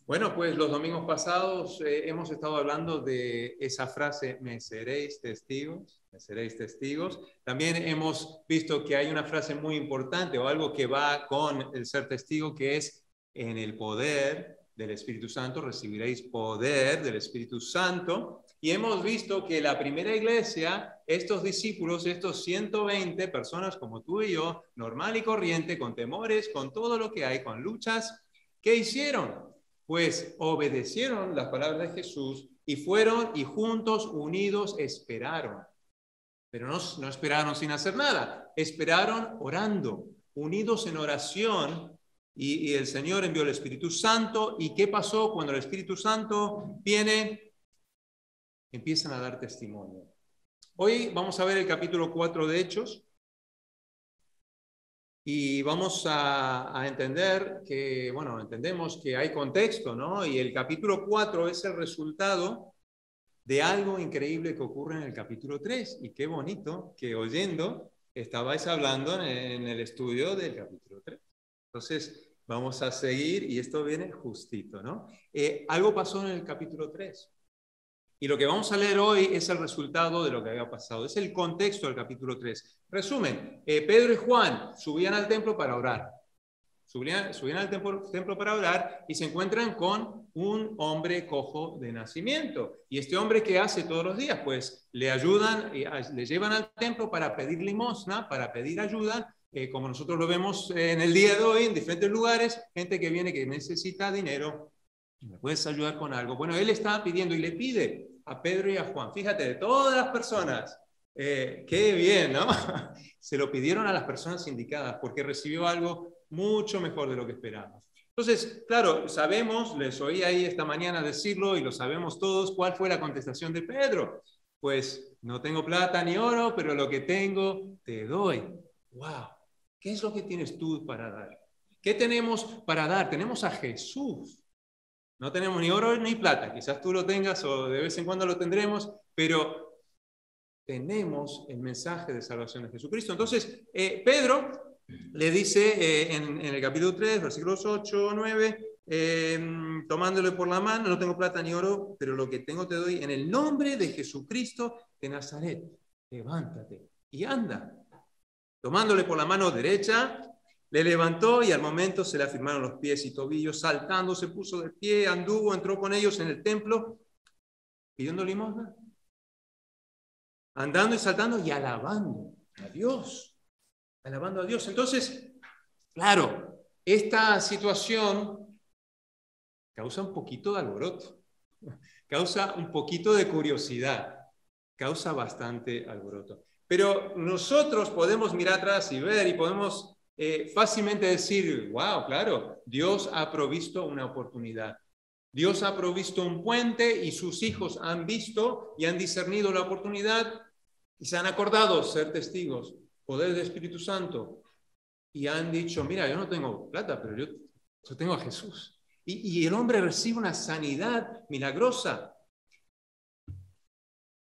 Bueno, pues los domingos pasados hemos estado hablando de esa frase, me seréis testigos, me seréis testigos. También hemos visto que hay una frase muy importante o algo que va con el ser testigo, que es en el poder del Espíritu Santo, recibiréis poder del Espíritu Santo. Y hemos visto que la primera iglesia, estos discípulos, estos 120 personas como tú y yo, normal y corriente, con temores, con todo lo que hay, con luchas, ¿qué hicieron? Pues obedecieron las palabras de Jesús y fueron y juntos, unidos, esperaron. Pero no esperaron sin hacer nada, esperaron orando, unidos en oración, y el Señor envió el Espíritu Santo. ¿Y qué pasó cuando el Espíritu Santo viene? Empiezan a dar testimonio. Hoy vamos a ver el capítulo 4 de Hechos. Y vamos a entender que, bueno, entendemos que hay contexto, ¿no? Y el capítulo 4 es el resultado de algo increíble que ocurre en el capítulo 3. Y qué bonito que oyendo estabais hablando en el estudio del capítulo 3. Entonces, vamos a seguir y esto viene justito, ¿no? Algo pasó en el capítulo 3. Y lo que vamos a leer hoy es el resultado de lo que había pasado. Es el contexto del capítulo 3. Resumen, Pedro y Juan subían al templo para orar. Subían al templo para orar y se encuentran con un hombre cojo de nacimiento. Y este hombre, ¿qué hace todos los días? Pues le ayudan, le llevan al templo para pedir limosna, para pedir ayuda, como nosotros lo vemos en el día de hoy en diferentes lugares, gente que viene que necesita dinero. ¿Me puedes ayudar con algo? Bueno, él estaba pidiendo y le pide a Pedro y a Juan. Fíjate, de todas las personas, qué bien, ¿no? Se lo pidieron a las personas indicadas porque recibió algo mucho mejor de lo que esperábamos. Entonces, claro, sabemos, les oí ahí esta mañana decirlo y lo sabemos todos, ¿cuál fue la contestación de Pedro? Pues no tengo plata ni oro, pero lo que tengo te doy. ¡Wow! ¿Qué es lo que tienes tú para dar? ¿Qué tenemos para dar? Tenemos a Jesús. No tenemos ni oro ni plata, quizás tú lo tengas o de vez en cuando lo tendremos, pero tenemos el mensaje de salvación de Jesucristo. Entonces, Pedro le dice en el capítulo 3, versículos 8, 9, tomándole por la mano, no tengo plata ni oro, pero lo que tengo te doy en el nombre de Jesucristo de Nazaret. Levántate y anda. Tomándole por la mano derecha, le levantó y al momento se le afirmaron los pies y tobillos, saltando se puso de pie, anduvo, entró con ellos en el templo, pidiendo limosna, andando y saltando y alabando a Dios, alabando a Dios. Entonces, claro, esta situación causa un poquito de alboroto, causa un poquito de curiosidad, causa bastante alboroto. Pero nosotros podemos mirar atrás y ver y podemos fácilmente decir, wow, claro, Dios ha provisto una oportunidad. Dios ha provisto un puente y sus hijos han visto y han discernido la oportunidad y se han acordado ser testigos, poder del Espíritu Santo, y han dicho, mira, yo no tengo plata, pero yo tengo a Jesús. Y el hombre recibe una sanidad milagrosa.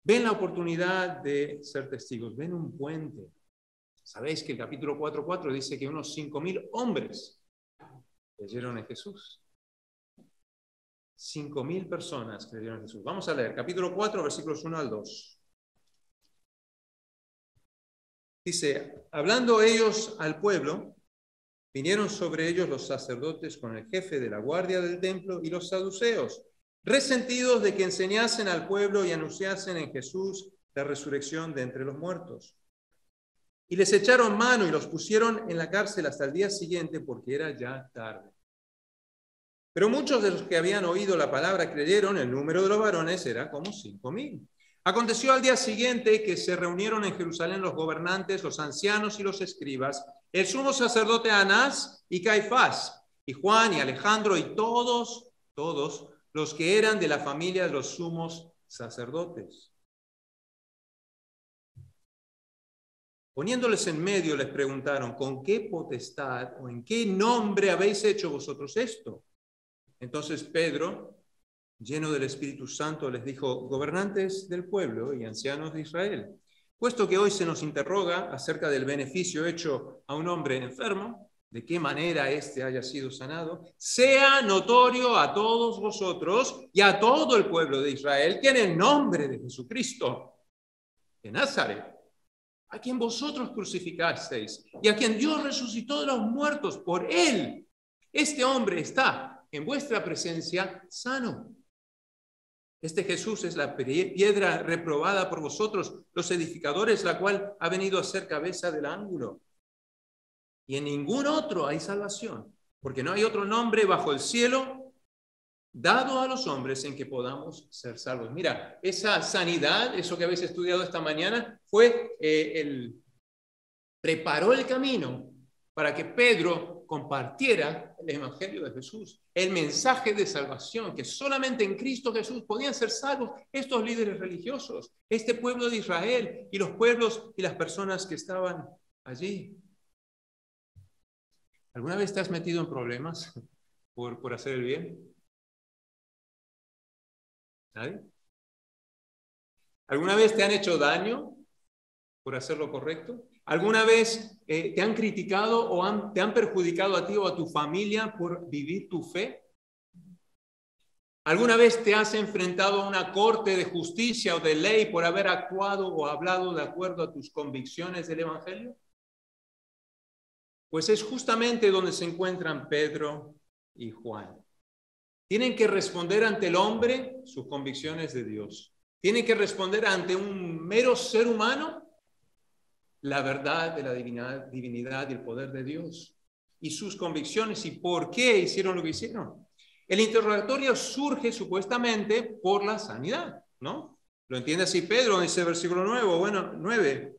Ven la oportunidad de ser testigos, ven un puente. Sabéis que el capítulo 4:4 dice que unos 5,000 hombres creyeron en Jesús. 5,000 personas creyeron en Jesús. Vamos a leer, capítulo 4, versículos 1 al 2. Dice, hablando ellos al pueblo, vinieron sobre ellos los sacerdotes con el jefe de la guardia del templo y los saduceos, resentidos de que enseñasen al pueblo y anunciasen en Jesús la resurrección de entre los muertos. Y les echaron mano y los pusieron en la cárcel hasta el día siguiente porque era ya tarde. Pero muchos de los que habían oído la palabra creyeron, el número de los varones era como 5,000. Aconteció al día siguiente que se reunieron en Jerusalén los gobernantes, los ancianos y los escribas, el sumo sacerdote Anás y Caifás, y Juan y Alejandro y todos los que eran de la familia de los sumos sacerdotes. Poniéndoles en medio, les preguntaron, ¿con qué potestad o en qué nombre habéis hecho vosotros esto? Entonces Pedro, lleno del Espíritu Santo, les dijo, gobernantes del pueblo y ancianos de Israel, puesto que hoy se nos interroga acerca del beneficio hecho a un hombre enfermo, de qué manera éste haya sido sanado, sea notorio a todos vosotros y a todo el pueblo de Israel que en el nombre de Jesucristo de Nazaret, a quien vosotros crucificasteis y a quien Dios resucitó de los muertos, por él, este hombre está en vuestra presencia sano. Este Jesús es la piedra reprobada por vosotros, los edificadores, la cual ha venido a ser cabeza del ángulo. Y en ningún otro hay salvación, porque no hay otro nombre bajo el cielo dado a los hombres en que podamos ser salvos. Mira, esa sanidad, eso que habéis estudiado esta mañana, fue preparó el camino para que Pedro compartiera el evangelio de Jesús, el mensaje de salvación, que solamente en Cristo Jesús podían ser salvos estos líderes religiosos, este pueblo de Israel y los pueblos y las personas que estaban allí. ¿Alguna vez te has metido en problemas por hacer el bien? ¿Nadie? ¿Alguna vez te han hecho daño por hacer lo correcto? ¿Alguna vez te han criticado o te han perjudicado a ti o a tu familia por vivir tu fe? ¿Alguna vez te has enfrentado a una corte de justicia o de ley por haber actuado o hablado de acuerdo a tus convicciones del evangelio? Pues es justamente donde se encuentran Pedro y Juan. Tienen que responder ante el hombre sus convicciones de Dios. Tienen que responder ante un mero ser humano la verdad de la divinidad y el poder de Dios y sus convicciones y por qué hicieron lo que hicieron. El interrogatorio surge supuestamente por la sanidad, ¿no? Lo entiende así Pedro en ese versículo 9,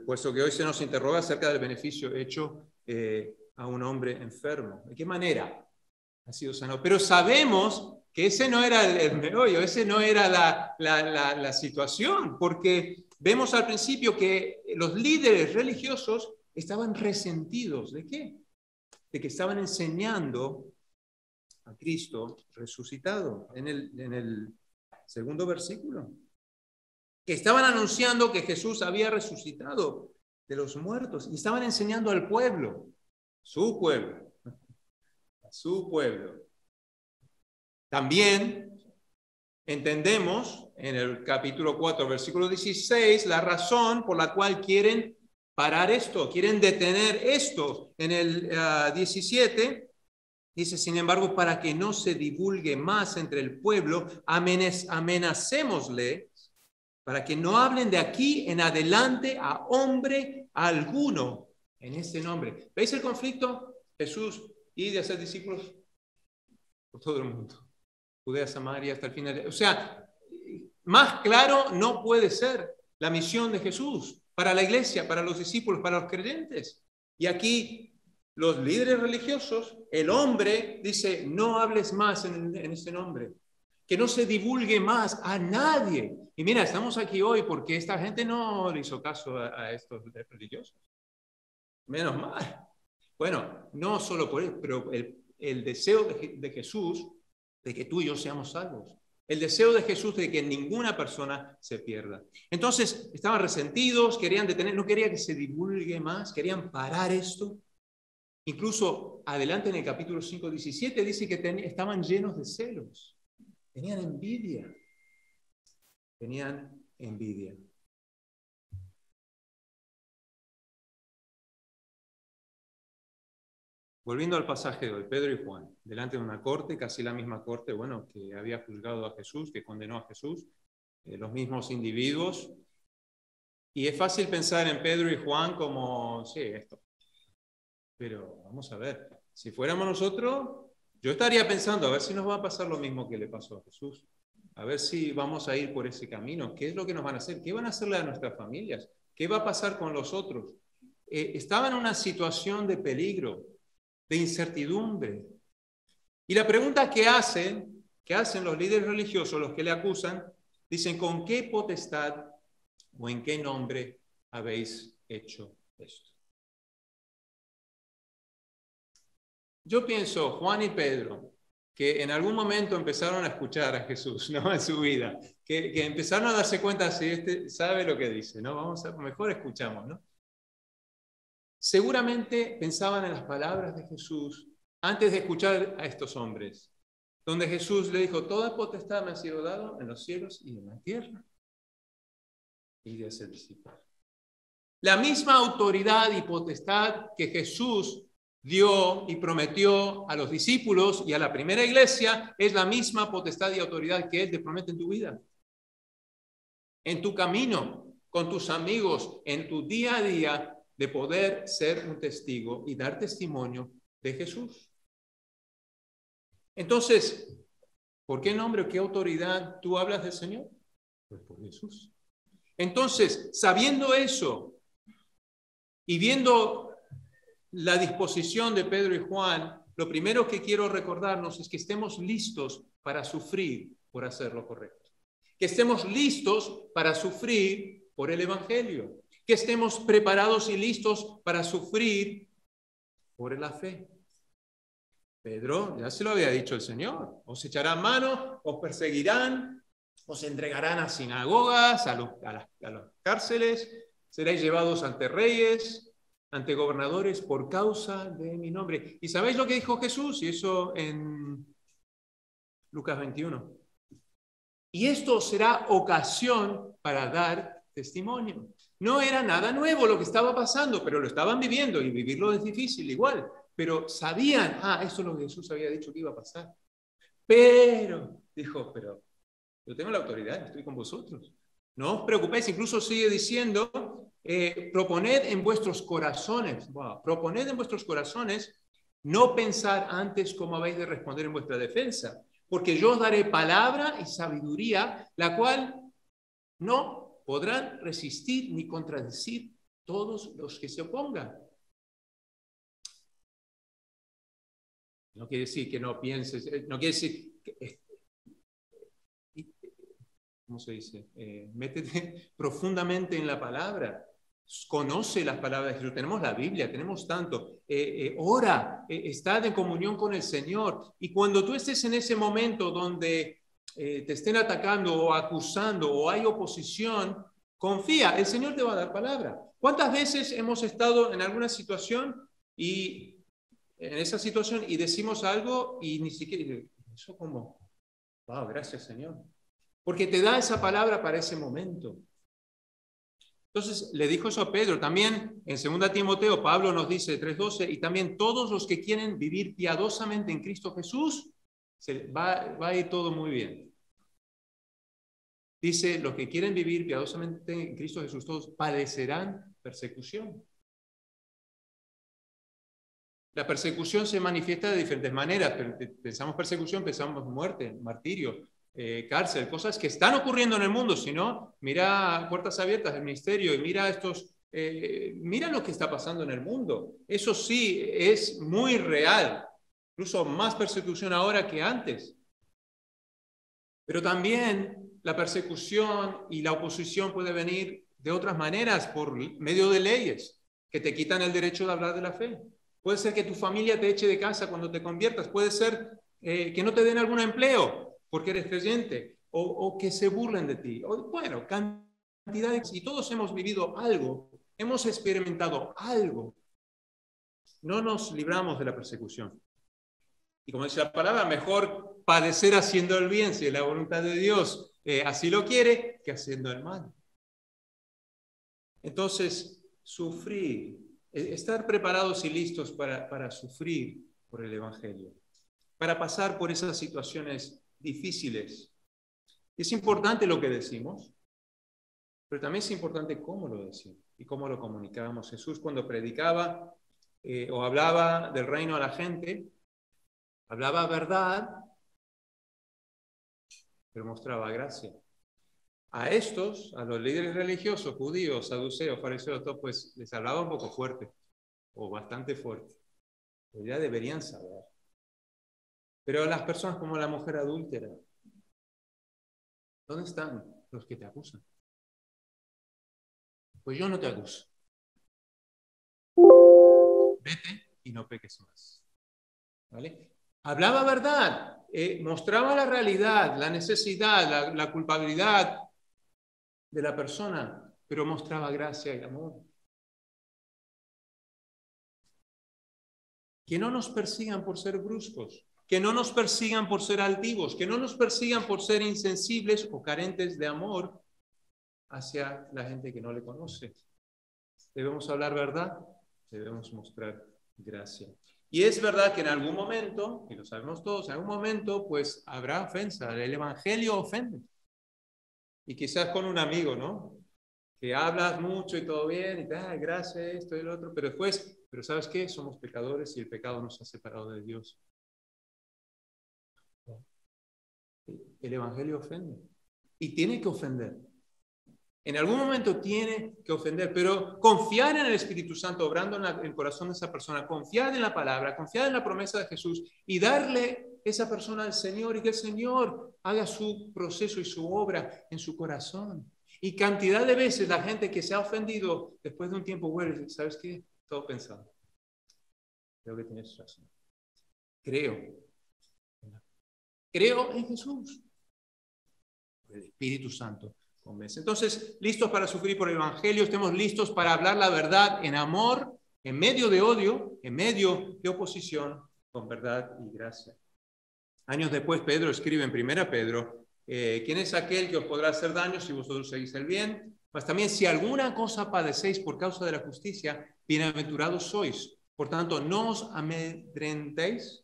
puesto que hoy se nos interroga acerca del beneficio hecho a un hombre enfermo. ¿De qué manera ha sido sanado? Pero sabemos que ese no era el meollo, ese no era la situación, porque vemos al principio que los líderes religiosos estaban resentidos. ¿De qué? De que estaban enseñando a Cristo resucitado en el segundo versículo. Que estaban anunciando que Jesús había resucitado de los muertos y estaban enseñando al pueblo, su pueblo, a su pueblo. También entendemos en el capítulo 4, versículo 16, la razón por la cual quieren parar esto, quieren detener esto. En el 17 dice, sin embargo, para que no se divulgue más entre el pueblo, amenacémosle para que no hablen de aquí en adelante a hombre alguno en este nombre. ¿Veis el conflicto? Jesús y de hacer discípulos por todo el mundo. Judea, Samaria, hasta el final. O sea, más claro no puede ser la misión de Jesús para la iglesia, para los discípulos, para los creyentes. Y aquí los líderes religiosos, el hombre dice, no hables más en ese nombre. Que no se divulgue más a nadie. Y mira, estamos aquí hoy porque esta gente no le hizo caso a estos religiosos. Menos mal. Bueno, no solo por él, pero el deseo de Jesús de que tú y yo seamos salvos. El deseo de Jesús de que ninguna persona se pierda. Entonces, estaban resentidos, querían detener, no querían que se divulgue más, querían parar esto. Incluso adelante en el capítulo 5, 17 dice que estaban llenos de celos. Tenían envidia. Tenían envidia. Volviendo al pasaje de hoy, Pedro y Juan, delante de una corte, casi la misma corte, bueno, que había juzgado a Jesús, que condenó a Jesús, los mismos individuos. Y es fácil pensar en Pedro y Juan como, sí, esto. Pero vamos a ver, si fuéramos nosotros, yo estaría pensando, a ver si nos va a pasar lo mismo que le pasó a Jesús. A ver si vamos a ir por ese camino. ¿Qué es lo que nos van a hacer? ¿Qué van a hacerle a nuestras familias? ¿Qué va a pasar con los otros? Estaban en una situación de peligro, de incertidumbre. Y la pregunta que hacen los líderes religiosos, los que le acusan, dicen, ¿con qué potestad o en qué nombre habéis hecho esto? Yo pienso, Juan y Pedro, que en algún momento empezaron a escuchar a Jesús, ¿no? En su vida, que empezaron a darse cuenta si este sabe lo que dice, ¿no? Mejor escuchamos, ¿no? seguramente pensaban en las palabras de Jesús antes de escuchar a estos hombres, donde Jesús le dijo, toda potestad me ha sido dado en los cielos y en la tierra. Y de ser discípulo. La misma autoridad y potestad que Jesús dio y prometió a los discípulos y a la primera iglesia es la misma potestad y autoridad que Él te promete en tu vida. En tu camino, con tus amigos, en tu día a día, de poder ser un testigo y dar testimonio de Jesús. Entonces, ¿por qué nombre o qué autoridad tú hablas del Señor? Pues por Jesús. Entonces, sabiendo eso y viendo la disposición de Pedro y Juan, lo primero que quiero recordarnos es que estemos listos para sufrir por hacer lo correcto. Que estemos listos para sufrir por el Evangelio. Que estemos preparados y listos para sufrir por la fe. Pedro, ya se lo había dicho el Señor, os echarán mano, os perseguirán, os entregarán a sinagogas, a las cárceles, seréis llevados ante reyes, ante gobernadores por causa de mi nombre. ¿Y sabéis lo que dijo Jesús? Y eso en Lucas 21. Y esto será ocasión para dar testimonio. No era nada nuevo lo que estaba pasando, pero lo estaban viviendo y vivirlo es difícil igual. Pero sabían, esto es lo que Jesús había dicho que iba a pasar. Pero, dijo, pero yo tengo la autoridad, estoy con vosotros. No os preocupéis, incluso sigue diciendo, proponed en vuestros corazones, proponed en vuestros corazones no pensar antes cómo habéis de responder en vuestra defensa, porque yo os daré palabra y sabiduría, la cual no podrán resistir ni contradecir todos los que se opongan. No quiere decir que no pienses, no quiere decir que, ¿cómo se dice? Métete profundamente en la palabra, conoce las palabras de Jesús, tenemos la Biblia, tenemos tanto, ora, está en comunión con el Señor, y cuando tú estés en ese momento donde te estén atacando o acusando o hay oposición, confía, el Señor te va a dar palabra. ¿Cuántas veces hemos estado en alguna situación y en esa situación y decimos algo y ni siquiera, eso como, wow, gracias Señor, porque te da esa palabra para ese momento. Entonces le dijo eso a Pedro. También en 2 Timoteo Pablo nos dice 3:12, y también todos los que quieren vivir piadosamente en Cristo Jesús, va a ir todo muy bien. Dice, los que quieren vivir piadosamente en Cristo Jesús, todos padecerán persecución. La persecución se manifiesta de diferentes maneras. Pensamos persecución, pensamos muerte, martirio, cárcel, cosas que están ocurriendo en el mundo. Si no, mira Puertas Abiertas del Ministerio y mira mira lo que está pasando en el mundo. Eso sí es muy real, incluso más persecución ahora que antes. Pero también la persecución y la oposición puede venir de otras maneras, por medio de leyes que te quitan el derecho de hablar de la fe. Puede ser que tu familia te eche de casa cuando te conviertas. Puede ser que no te den algún empleo porque eres creyente o que se burlen de ti. Bueno, cantidad de... Y todos hemos vivido algo, hemos experimentado algo. No nos libramos de la persecución. Y como dice la palabra, mejor padecer haciendo el bien, si es la voluntad de Dios así lo quiere, que haciendo el mal. Entonces, sufrir, estar preparados y listos para sufrir por el Evangelio, para pasar por esas situaciones difíciles. Es importante lo que decimos, pero también es importante cómo lo decimos y cómo lo comunicamos. Jesús, cuando predicaba o hablaba del reino a la gente, hablaba verdad, pero mostraba gracia. A estos, a los líderes religiosos, judíos, saduceos, fariseos, todo, pues les hablaba un poco fuerte, o bastante fuerte. Pues ya deberían saber. Pero las personas como la mujer adúltera, ¿dónde están los que te acusan? Pues yo no te acuso. Vete y no peques más. ¿Vale? Hablaba verdad, mostraba la realidad, la necesidad, la culpabilidad de la persona, pero mostraba gracia y amor. Que no nos persigan por ser bruscos, que no nos persigan por ser altivos, que no nos persigan por ser insensibles o carentes de amor hacia la gente que no le conoce. Debemos hablar verdad, debemos mostrar gracia. Y es verdad que en algún momento, y lo sabemos todos, en algún momento pues habrá ofensa, el evangelio ofende. Y quizás con un amigo, ¿no? Que hablas mucho y todo bien, y gracias, esto y lo otro, pero después, pero ¿sabes qué? Somos pecadores y el pecado nos ha separado de Dios. El evangelio ofende. Y tiene que ofender. En algún momento tiene que ofender, pero confiar en el Espíritu Santo obrando en el corazón de esa persona, confiar en la palabra, confiar en la promesa de Jesús y darle esa persona al Señor y que el Señor haga su proceso y su obra en su corazón. Y cantidad de veces la gente que se ha ofendido después de un tiempo vuelve y dice, ¿sabes qué? Todo pensado. Creo que tienes razón. Creo en Jesús. El Espíritu Santo convence. Entonces, listos para sufrir por el Evangelio, estemos listos para hablar la verdad en amor, en medio de odio, en medio de oposición, con verdad y gracia. Años después, Pedro escribe en 1 Pedro, ¿quién es aquel que os podrá hacer daño si vosotros seguís el bien? Mas también si alguna cosa padecéis por causa de la justicia, bienaventurados sois. Por tanto, no os amedrentéis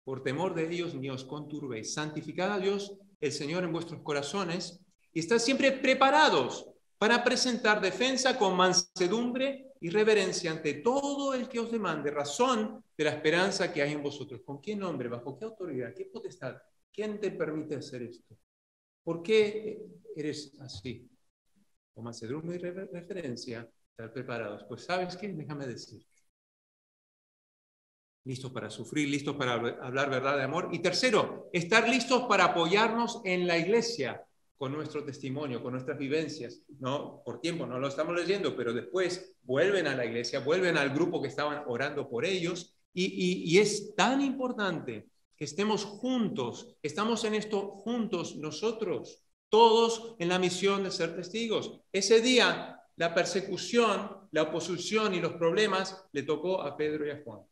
por temor de ellos, ni os conturbéis. Santificad a Dios, el Señor, en vuestros corazones, y estad siempre preparados para presentar defensa con mansedumbre y reverencia ante todo el que os demande razón de la esperanza que hay en vosotros. ¿Con qué nombre? ¿Bajo qué autoridad? ¿Qué potestad? ¿Quién te permite hacer esto? ¿Por qué eres así? Con mansedumbre y reverencia, estar preparados. Pues ¿sabes qué? Déjame decir. Listos para sufrir, listos para hablar verdad de amor. Y tercero, estar listos para apoyarnos en la iglesia con nuestro testimonio, con nuestras vivencias. No, por tiempo no lo estamos leyendo, pero después vuelven a la iglesia, vuelven al grupo que estaban orando por ellos. Y es tan importante que estemos juntos, estamos en esto juntos nosotros, todos en la misión de ser testigos. Ese día, la persecución, la oposición y los problemas le tocó a Pedro y a Juan.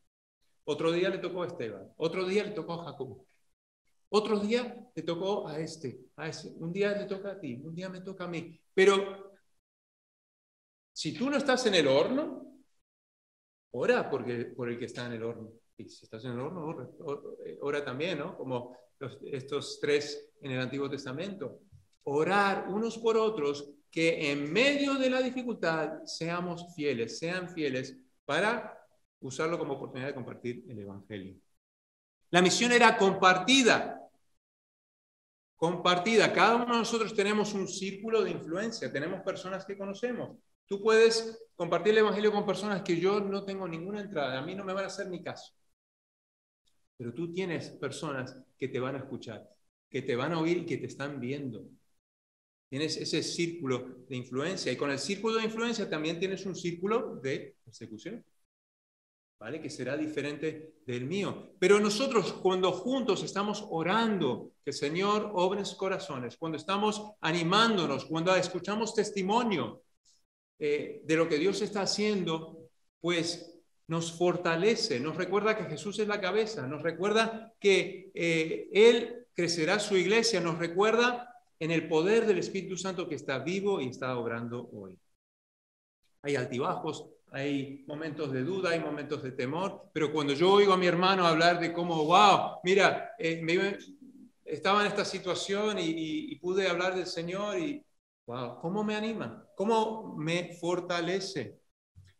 Otro día le tocó a Esteban, otro día le tocó a Jacobo, otro día le tocó a ese, un día le toca a ti, un día me toca a mí. Pero si tú no estás en el horno, ora por el que está en el horno. Y si estás en el horno, ora también, ¿no? Como estos tres en el Antiguo Testamento. Orar unos por otros, que en medio de la dificultad seamos fieles, sean fieles para usarlo como oportunidad de compartir el Evangelio. La misión era compartida. Cada uno de nosotros tenemos un círculo de influencia, tenemos personas que conocemos. Tú puedes compartir el Evangelio con personas que yo no tengo ninguna entrada, a mí no me van a hacer ni caso. Pero tú tienes personas que te van a escuchar, que te van a oír y que te están viendo. Tienes ese círculo de influencia y con el círculo de influencia también tienes un círculo de persecución. ¿Vale? Que será diferente del mío. Pero nosotros cuando juntos estamos orando que el Señor obre en sus corazones, cuando estamos animándonos, cuando escuchamos testimonio de lo que Dios está haciendo, pues nos fortalece, nos recuerda que Jesús es la cabeza, nos recuerda que Él crecerá su iglesia, nos recuerda en el poder del Espíritu Santo que está vivo y está obrando hoy. Hay altibajos, hay momentos de duda, hay momentos de temor, pero cuando yo oigo a mi hermano hablar de cómo, wow, mira, estaba en esta situación y pude hablar del Señor y, wow, ¿cómo me anima? ¿Cómo me fortalece?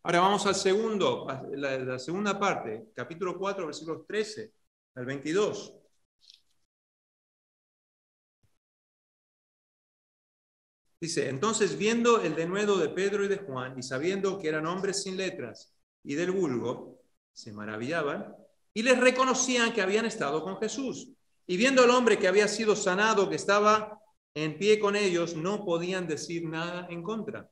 Ahora vamos al segundo, la segunda parte, capítulo 4, versículos 13 al 22. Dice, entonces viendo el denuedo de Pedro y de Juan y sabiendo que eran hombres sin letras y del vulgo, se maravillaban y les reconocían que habían estado con Jesús. Y viendo al hombre que había sido sanado, que estaba en pie con ellos, no podían decir nada en contra.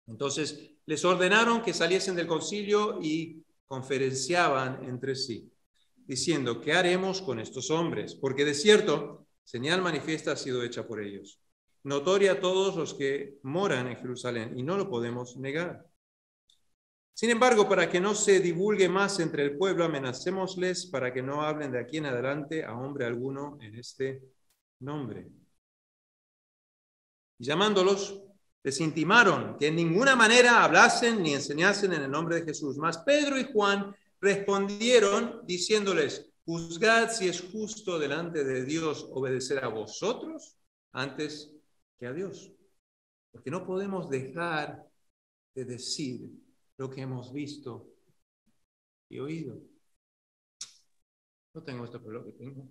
Entonces les ordenaron que saliesen del concilio y conferenciaban entre sí, diciendo, ¿qué haremos con estos hombres? Porque de cierto, señal manifiesta ha sido hecha por ellos, notoria a todos los que moran en Jerusalén, y no lo podemos negar. Sin embargo, para que no se divulgue más entre el pueblo, amenacémosles para que no hablen de aquí en adelante a hombre alguno en este nombre. Y llamándolos, les intimaron que en ninguna manera hablasen ni enseñasen en el nombre de Jesús. Mas Pedro y Juan respondieron diciéndoles: juzgad si es justo delante de Dios obedecer a vosotros antes que a Dios. Porque no podemos dejar de decir lo que hemos visto y oído. No tengo esto, pero lo que tengo.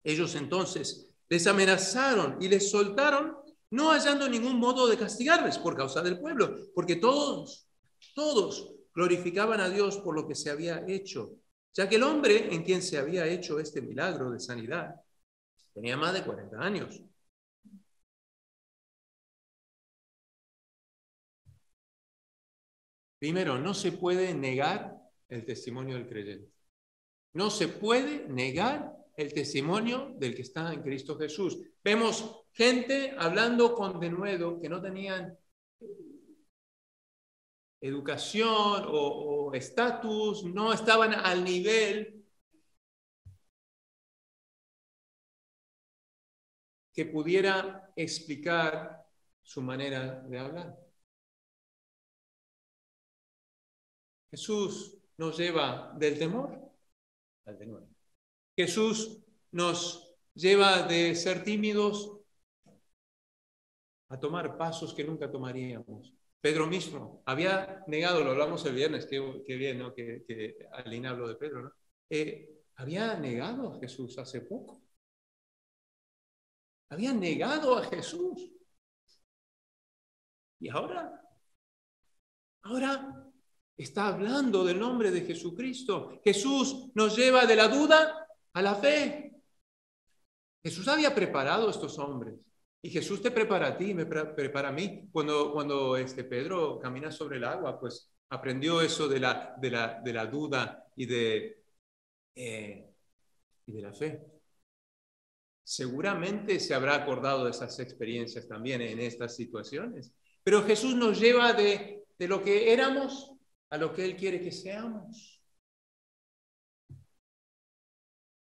Ellos entonces les amenazaron y les soltaron, no hallando ningún modo de castigarles por causa del pueblo, porque todos glorificaban a Dios por lo que se había hecho, ya que el hombre en quien se había hecho este milagro de sanidad tenía más de 40 años. Primero, no se puede negar el testimonio del creyente. No se puede negar el testimonio del que está en Cristo Jesús. Vemos gente hablando con denuedo que no tenían educación o estatus, no estaban al nivel que pudiera explicar su manera de hablar. Jesús nos lleva del temor al denuedo. Jesús nos lleva de ser tímidos a tomar pasos que nunca tomaríamos. Pedro mismo había negado, lo hablamos el viernes, qué bien, ¿no? Que Alina habló de Pedro, ¿no? Había negado a Jesús hace poco. Había negado a Jesús. Y ahora está hablando del nombre de Jesucristo. Jesús nos lleva de la duda a la fe. Jesús había preparado a estos hombres. Y Jesús te prepara a ti, me prepara a mí. Cuando Pedro camina sobre el agua, pues aprendió eso de la duda y de la fe. Seguramente se habrá acordado de esas experiencias también en estas situaciones. Pero Jesús nos lleva de lo que éramos a lo que Él quiere que seamos.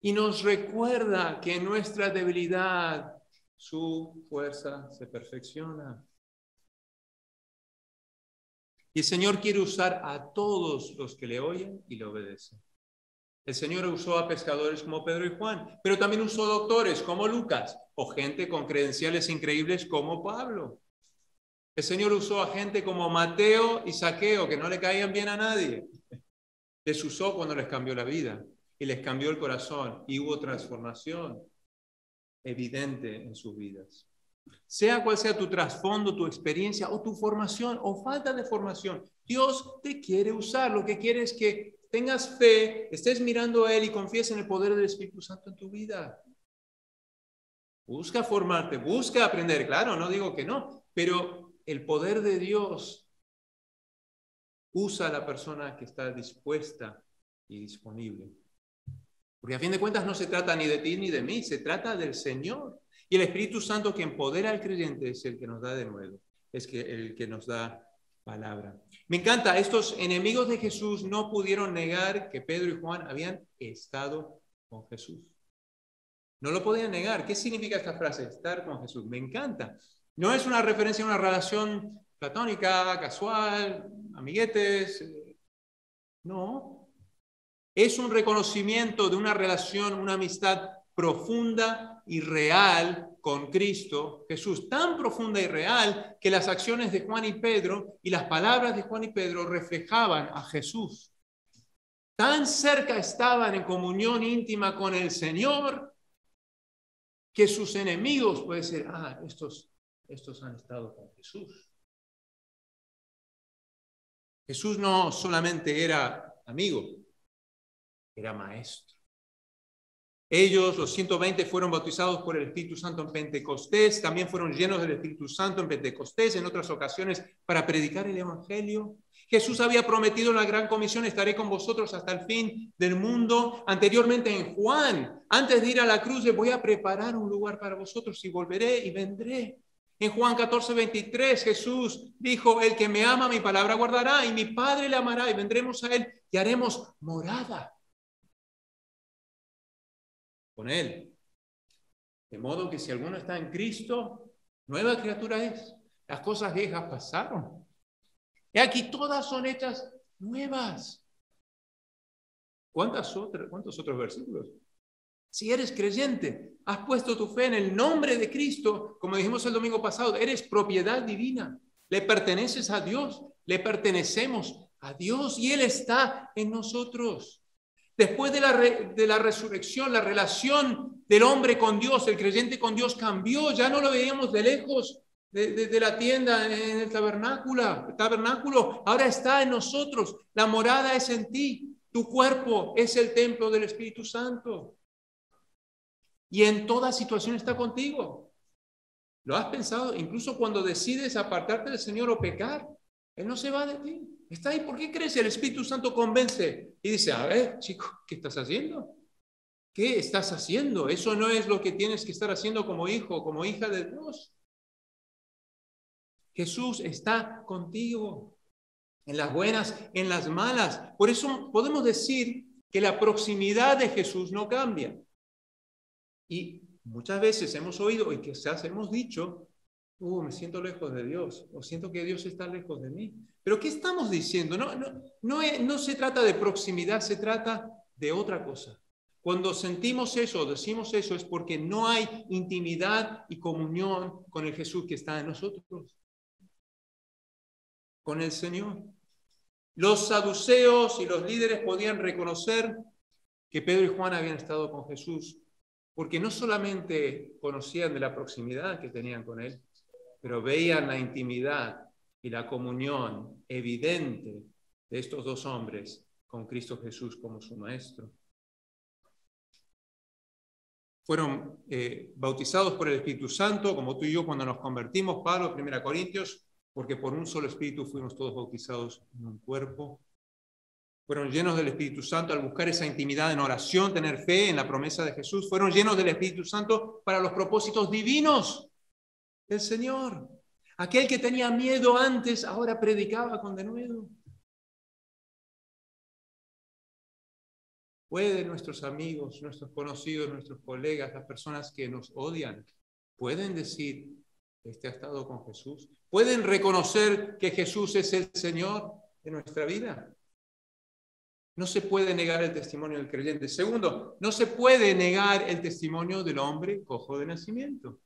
Y nos recuerda que en nuestra debilidad su fuerza se perfecciona. Y el Señor quiere usar a todos los que le oyen y le obedecen. El Señor usó a pescadores como Pedro y Juan, pero también usó doctores como Lucas o gente con credenciales increíbles como Pablo. El Señor usó a gente como Mateo y Zaqueo, que no le caían bien a nadie. Les usó cuando les cambió la vida y les cambió el corazón y hubo transformación evidente en sus vidas. Sea cual sea tu trasfondo, tu experiencia o tu formación o falta de formación, Dios te quiere usar. Lo que quiere es que tengas fe, estés mirando a Él y confíes en el poder del Espíritu Santo en tu vida. Busca formarte, busca aprender. Claro, no digo que no, pero el poder de Dios usa a la persona que está dispuesta y disponible. Porque a fin de cuentas no se trata ni de ti ni de mí, se trata del Señor. Y el Espíritu Santo que empodera al creyente es el que nos da de nuevo, es el que nos da palabra. Me encanta, estos enemigos de Jesús no pudieron negar que Pedro y Juan habían estado con Jesús. No lo podían negar. ¿Qué significa esta frase? Estar con Jesús. Me encanta. No es una referencia a una relación platónica, casual, amiguetes. No. Es un reconocimiento de una relación, una amistad profunda y real con Cristo Jesús. Tan profunda y real que las acciones de Juan y Pedro y las palabras de Juan y Pedro reflejaban a Jesús. Tan cerca estaban en comunión íntima con el Señor que sus enemigos pueden decir, estos han estado con Jesús. Jesús no solamente era amigo, era maestro. Ellos, los 120, fueron bautizados por el Espíritu Santo en Pentecostés, también fueron llenos del Espíritu Santo en Pentecostés, en otras ocasiones, para predicar el Evangelio. Jesús había prometido en la gran comisión, estaré con vosotros hasta el fin del mundo. Anteriormente en Juan, antes de ir a la cruz, les voy a preparar un lugar para vosotros y volveré y vendré. En Juan 14:23 Jesús dijo, el que me ama mi palabra guardará y mi Padre le amará y vendremos a él y haremos morada con él. De modo que si alguno está en Cristo, nueva criatura es. Las cosas viejas pasaron. Y aquí todas son hechas nuevas. ¿Cuántos otros versículos? Si eres creyente, has puesto tu fe en el nombre de Cristo, como dijimos el domingo pasado, eres propiedad divina. Le perteneces a Dios, le pertenecemos a Dios y Él está en nosotros. Después de la resurrección, la relación del hombre con Dios, el creyente con Dios cambió. Ya no lo veíamos de lejos, de la tienda en el tabernáculo. Ahora está en nosotros. La morada es en ti. Tu cuerpo es el templo del Espíritu Santo. Y en toda situación está contigo. ¿Lo has pensado? Incluso cuando decides apartarte del Señor o pecar, Él no se va de ti. Está ahí. ¿Por qué crees? El Espíritu Santo convence y dice, a ver, chico, ¿qué estás haciendo? ¿Qué estás haciendo? Eso no es lo que tienes que estar haciendo como hijo, como hija de Dios. Jesús está contigo en las buenas, en las malas. Por eso podemos decir que la proximidad de Jesús no cambia. Y muchas veces hemos oído y quizás hemos dicho, me siento lejos de Dios, o siento que Dios está lejos de mí. Pero ¿qué estamos diciendo? No se trata de proximidad, se trata de otra cosa. Cuando sentimos eso, decimos eso, es porque no hay intimidad y comunión con el Jesús que está en nosotros, con el Señor. Los saduceos y los líderes podían reconocer que Pedro y Juan habían estado con Jesús, porque no solamente conocían de la proximidad que tenían con Él, pero veían la intimidad y la comunión evidente de estos dos hombres con Cristo Jesús como su Maestro. Fueron bautizados por el Espíritu Santo, como tú y yo cuando nos convertimos, Pablo, 1 Corintios, porque por un solo Espíritu fuimos todos bautizados en un cuerpo. Fueron llenos del Espíritu Santo al buscar esa intimidad en oración, tener fe en la promesa de Jesús. Fueron llenos del Espíritu Santo para los propósitos divinos del Señor. Aquel que tenía miedo antes, ahora predicaba con denuedo. ¿Pueden nuestros amigos, nuestros conocidos, nuestros colegas, las personas que nos odian, pueden decir, este ha estado con Jesús? ¿Pueden reconocer que Jesús es el Señor de nuestra vida? No se puede negar el testimonio del creyente. Segundo, no se puede negar el testimonio del hombre cojo de nacimiento.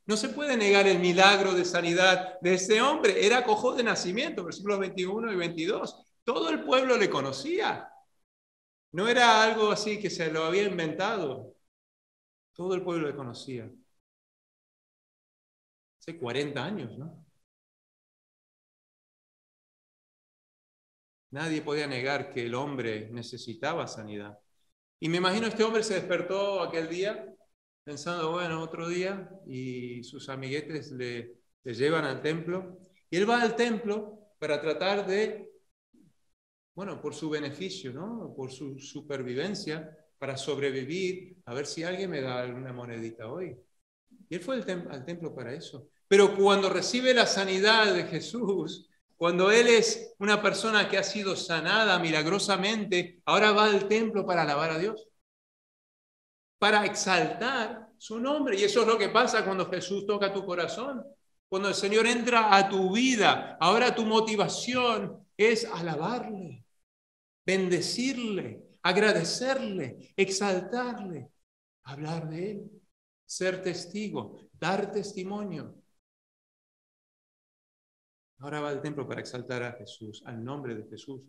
No se puede negar el milagro de sanidad de este hombre. Era cojo de nacimiento, versículos 21 y 22. Todo el pueblo le conocía. No era algo así que se lo había inventado. Todo el pueblo le conocía. Hace 40 años, ¿no? Nadie podía negar que el hombre necesitaba sanidad. Y me imagino este hombre se despertó aquel día pensando, bueno, otro día, y sus amiguetes le llevan al templo. Y él va al templo para tratar de, bueno, por su beneficio, ¿no? Por su supervivencia, para sobrevivir, a ver si alguien me da alguna monedita hoy. Y él fue al templo para eso. Pero cuando recibe la sanidad de Jesús, cuando él es una persona que ha sido sanada milagrosamente, ahora va al templo para alabar a Dios, para exaltar su nombre. Y eso es lo que pasa cuando Jesús toca tu corazón. Cuando el Señor entra a tu vida, ahora tu motivación es alabarle, bendecirle, agradecerle, exaltarle, hablar de Él, ser testigo, dar testimonio. Ahora va al templo para exaltar a Jesús, al nombre de Jesús.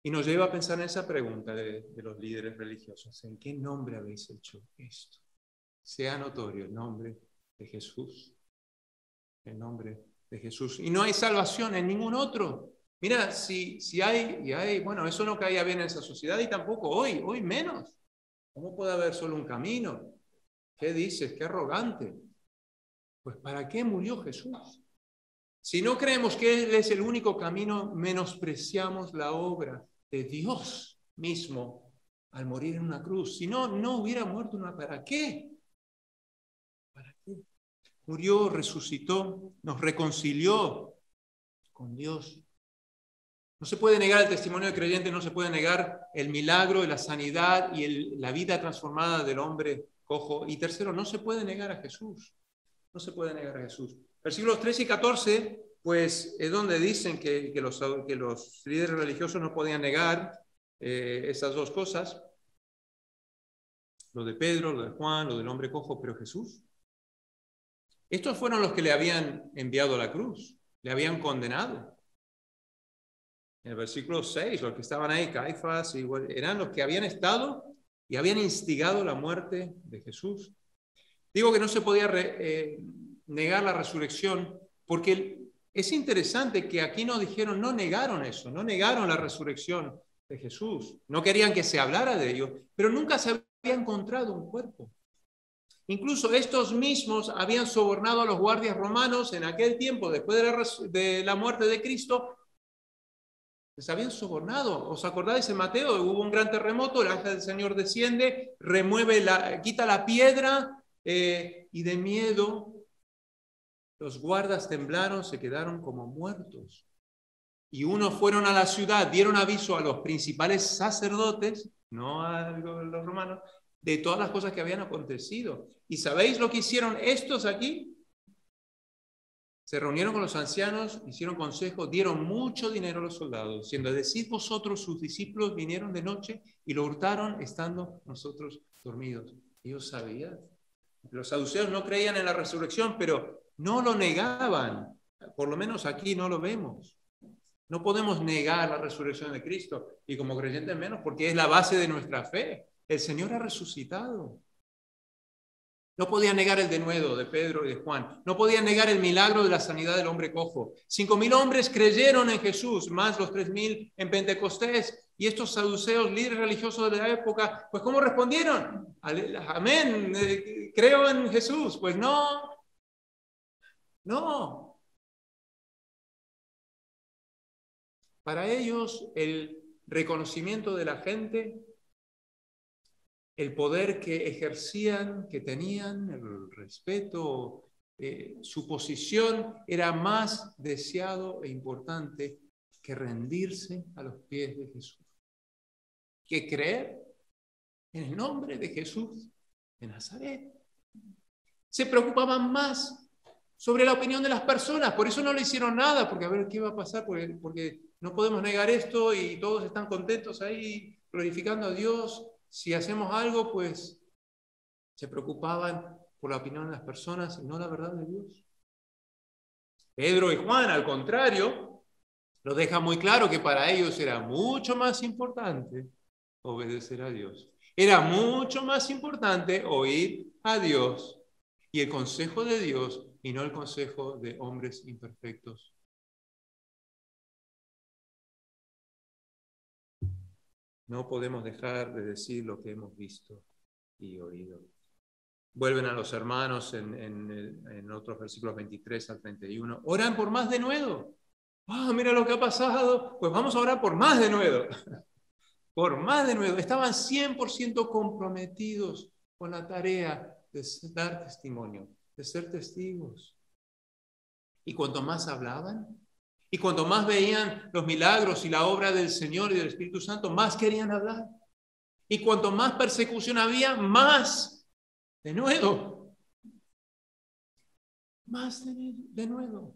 Y nos lleva a pensar en esa pregunta de los líderes religiosos. ¿En qué nombre habéis hecho esto? Sea notorio el nombre de Jesús. El nombre de Jesús. Y no hay salvación en ningún otro. Mira, si hay, bueno, eso no caía bien en esa sociedad y tampoco hoy menos. ¿Cómo puede haber solo un camino? ¿Qué dices? Qué arrogante. Pues ¿para qué murió Jesús? Si no creemos que Él es el único camino, menospreciamos la obra de Dios mismo al morir en una cruz. Si no, no hubiera muerto. ¿Para qué? ¿Para qué? murió, resucitó, nos reconcilió con Dios. No se puede negar el testimonio del creyente, no se puede negar el milagro y la sanidad y la vida transformada del hombre cojo. Y tercero, no se puede negar a Jesús. No se puede negar a Jesús. Versículos 13 y 14, pues es donde dicen que los líderes religiosos no podían negar esas dos cosas. Lo de Pedro, lo de Juan, lo del hombre cojo, pero Jesús. Estos fueron los que le habían enviado a la cruz, le habían condenado. En el versículo 6, los que estaban ahí, Caifás, eran los que habían estado y habían instigado la muerte de Jesús. Digo que no se podía negar la resurrección, porque es interesante que aquí no dijeron, no negaron eso, no negaron la resurrección de Jesús. No querían que se hablara de ello, pero nunca se había encontrado un cuerpo. Incluso estos mismos habían sobornado a los guardias romanos en aquel tiempo, después de la muerte de Cristo. Les habían sobornado. ¿Os acordáis en Mateo? Hubo un gran terremoto, el ángel del Señor desciende, quita la piedra y de miedo los guardas temblaron, se quedaron como muertos. Y unos fueron a la ciudad, dieron aviso a los principales sacerdotes, no a los romanos, de todas las cosas que habían acontecido. ¿Y sabéis lo que hicieron estos aquí? Se reunieron con los ancianos, hicieron consejo, dieron mucho dinero a los soldados, diciendo, decid vosotros, sus discípulos vinieron de noche y lo hurtaron estando nosotros dormidos. Ellos sabían. Los saduceos no creían en la resurrección, pero no lo negaban. Por lo menos aquí no lo vemos. No podemos negar la resurrección de Cristo, y como creyentes menos, porque es la base de nuestra fe. El Señor ha resucitado. No podían negar el denuedo de Pedro y de Juan. No podían negar el milagro de la sanidad del hombre cojo. 5,000 hombres creyeron en Jesús, más los 3,000 en Pentecostés. Y estos saduceos, líderes religiosos de la época, pues ¿cómo respondieron? Amén, creo en Jesús. Pues no. Para ellos, el reconocimiento de la gente, el poder que ejercían, que tenían, el respeto, su posición era más deseado e importante que rendirse a los pies de Jesús, que creer en el nombre de Jesús de Nazaret. Se preocupaban más sobre la opinión de las personas, por eso no le hicieron nada, porque a ver qué va a pasar, porque no podemos negar esto y todos están contentos ahí glorificando a Dios. Si hacemos algo, pues se preocupaban por la opinión de las personas y no la verdad de Dios. Pedro y Juan, al contrario, lo dejan muy claro que para ellos era mucho más importante obedecer a Dios. Era mucho más importante oír a Dios y el consejo de Dios y no el consejo de hombres imperfectos. No podemos dejar de decir lo que hemos visto y oído. Vuelven a los hermanos en otros versículos 23 al 31. Oran por más denuedo. Mira lo que ha pasado. Pues vamos a orar por más denuedo. Por más denuedo. Estaban 100% comprometidos con la tarea de dar testimonio, de ser testigos. Y cuanto más hablaban, y cuanto más veían los milagros y la obra del Señor y del Espíritu Santo, más querían hablar. Y cuanto más persecución había, más denuedo. Más denuedo.